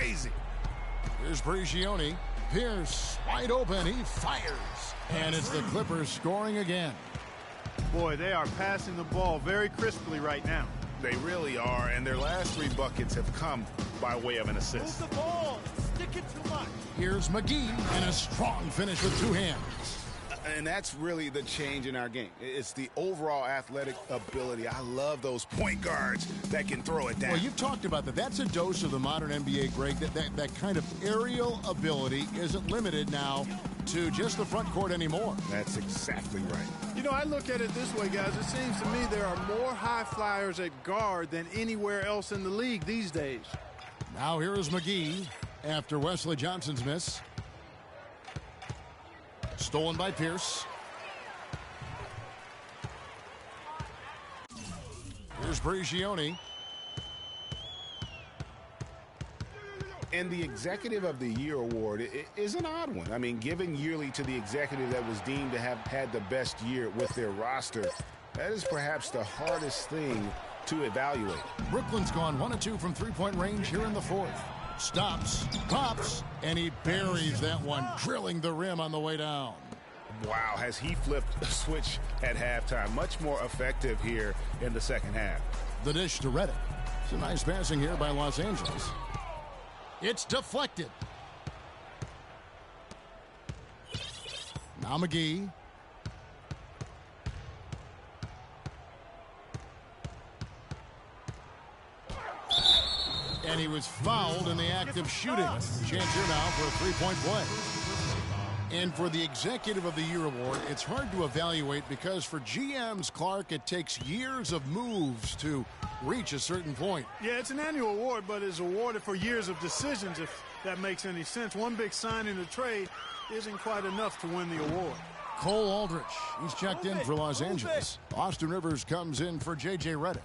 crazy. Here's Prigioni. Pierce wide open. He fires. And it's the Clippers scoring again. Boy, they are passing the ball very crisply right now. They really are, and their last 3 buckets have come by way of an assist. Move the ball. Stick it too much. Here's McGee, and a strong finish with 2 hands. And that's really the change in our game. It's the overall athletic ability. I love those point guards that can throw it down. Well, you've talked about that. That's a dose of the modern NBA, Greg. That kind of aerial ability isn't limited now to just the front court anymore. That's exactly right. You know, I look at it this way, guys. It seems to me there are more high flyers at guard than anywhere else in the league these days. Now here is McGee after Wesley Johnson's miss. Stolen by Pierce. Here's Prigioni. And the Executive of the Year award is an odd one. I mean, given yearly to the executive that was deemed to have had the best year with their roster, that is perhaps the hardest thing to evaluate. Brooklyn's gone 1 of 2 from three-point range here in the 4th. Stops, pops, and he buries that one, drilling the rim on the way down. Wow, has he flipped the switch at halftime. Much more effective here in the second half. The dish to Redick. It's a nice passing here by Los Angeles. It's deflected. Now McGee. And he was fouled in the act of shooting. Chance here now for a three-point play. And for the Executive of the Year award, it's hard to evaluate because for GMs, Clark, it takes years of moves to reach a certain point. Yeah, it's an annual award, but it's awarded for years of decisions, if that makes any sense. One big signing or trade isn't quite enough to win the award. Cole Aldrich, he's checked in for Los Angeles. Austin Rivers comes in for J.J. Redick.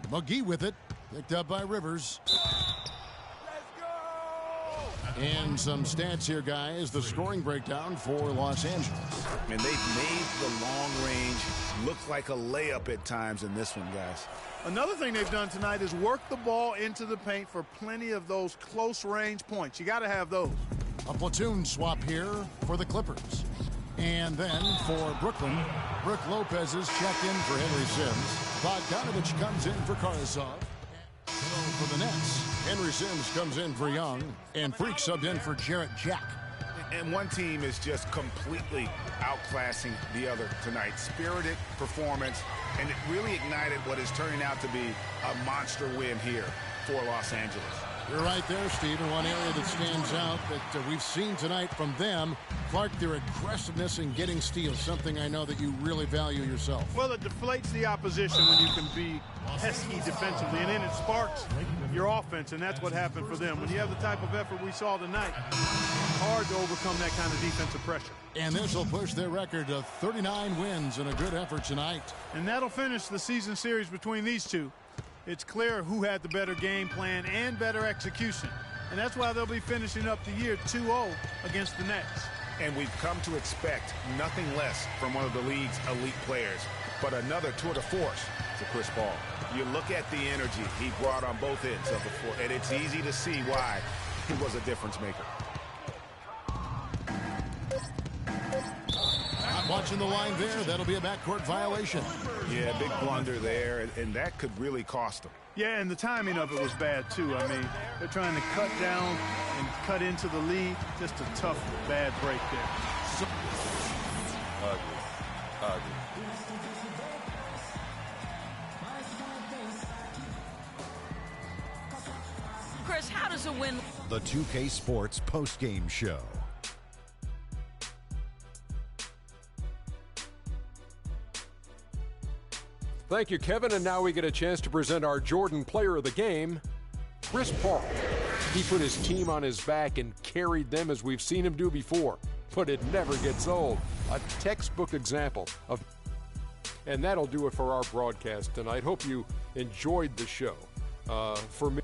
McGee with it, picked up by Rivers. And some stats here, guys. The scoring breakdown for Los Angeles. And they've made the long range look like a layup at times in this one, guys. Another thing they've done tonight is work the ball into the paint for plenty of those close-range points. You got to have those. A platoon swap here for the Clippers. And then for Brooklyn, Brook Lopez is checked in for Henry Sims. Bogdanovich comes in for Karsov. For the Nets, Henry Sims comes in for Young, and Freak subbed in for Jarrett Jack. And one team is just completely outclassing the other tonight. Spirited performance, and it really ignited what is turning out to be a monster win here for Los Angeles. You're right there, Steve. And one area that stands out that we've seen tonight from them, Clark, their aggressiveness in getting steals, something I know that you really value yourself. Well, it deflates the opposition when you can be pesky defensively, and then it sparks your offense, and that's what happened for them. When you have the type of effort we saw tonight, it's hard to overcome that kind of defensive pressure. And this will push their record to 39 wins and a good effort tonight. And that'll finish the season series between these two. It's clear who had the better game plan and better execution. And that's why they'll be finishing up the year 2-0 against the Nets. And we've come to expect nothing less from one of the league's elite players, but another tour de force for Chris Paul. You look at the energy he brought on both ends of the floor, and it's easy to see why he was a difference maker. Not watching the line there. That'll be a backcourt violation. Yeah, big blunder there, and that could really cost them. Yeah, and the timing of it was bad, too. I mean, they're trying to cut down and cut into the lead. Just a tough, bad break there. Ugly. Chris, how does a win... The 2K Sports postgame show. Thank you, Kevin. And now we get a chance to present our Jordan Player of the Game, Chris Paul. He put his team on his back and carried them as we've seen him do before. But it never gets old. A textbook example of... And that'll do it for our broadcast tonight. Hope you enjoyed the show. For me...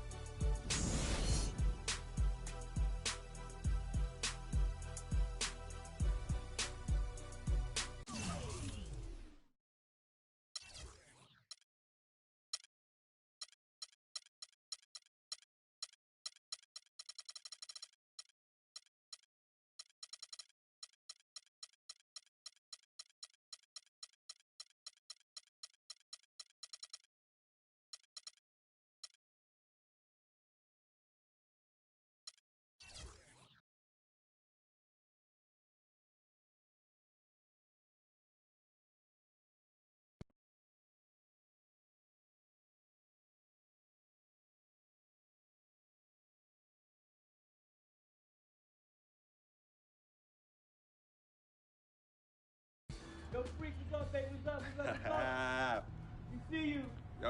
Yo, freak, what's up, baby? What's up? We see you.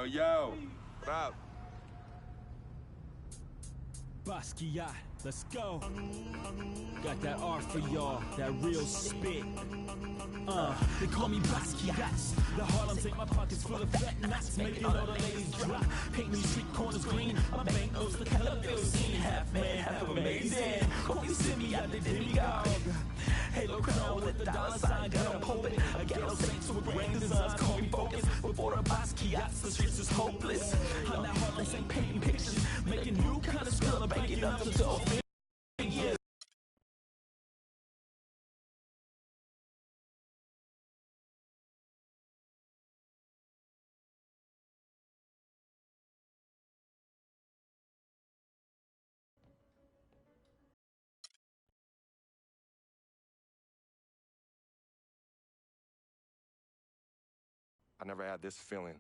Yo. What up? Basquiat, let's go. Got that R for y'all, that real spit. They call me Basquiat. The Harlem's ain't my pockets full of fat knots, making all the ladies drop. Painting these street corners green. My banknotes look hella bill scene. Half man, half amazing. Call me Simi out the demigod. Halo crown with the dollar sign, got on pulpit. A ghetto saint with brain designs, call me focus. Before the Basquiats, the streets is hopeless. I'm that Harlem's ain't painting pictures, making new kind of skill, banking up to offend. Yeah. I never had this feeling.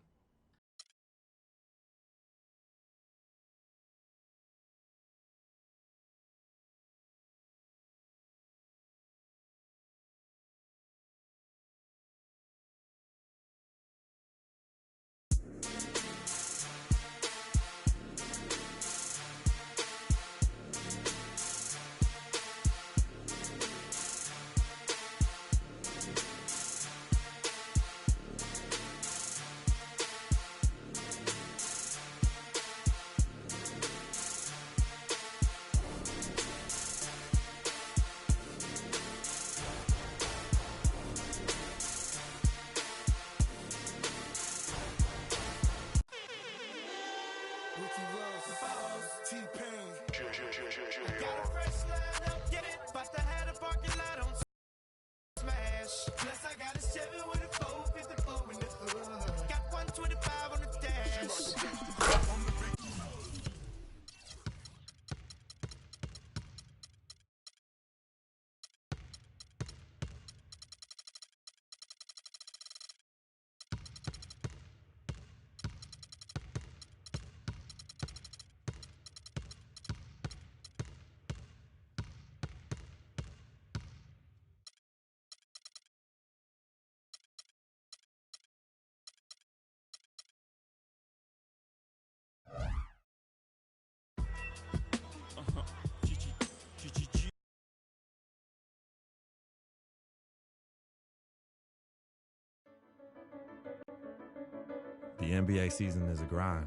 The NBA season is a grind.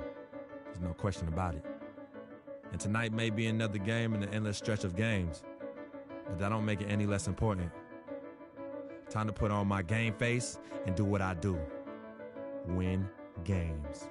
There's no question about it. And tonight may be another game in the endless stretch of games, but that don't make it any less important. Time to put on my game face and do what I do. Win games.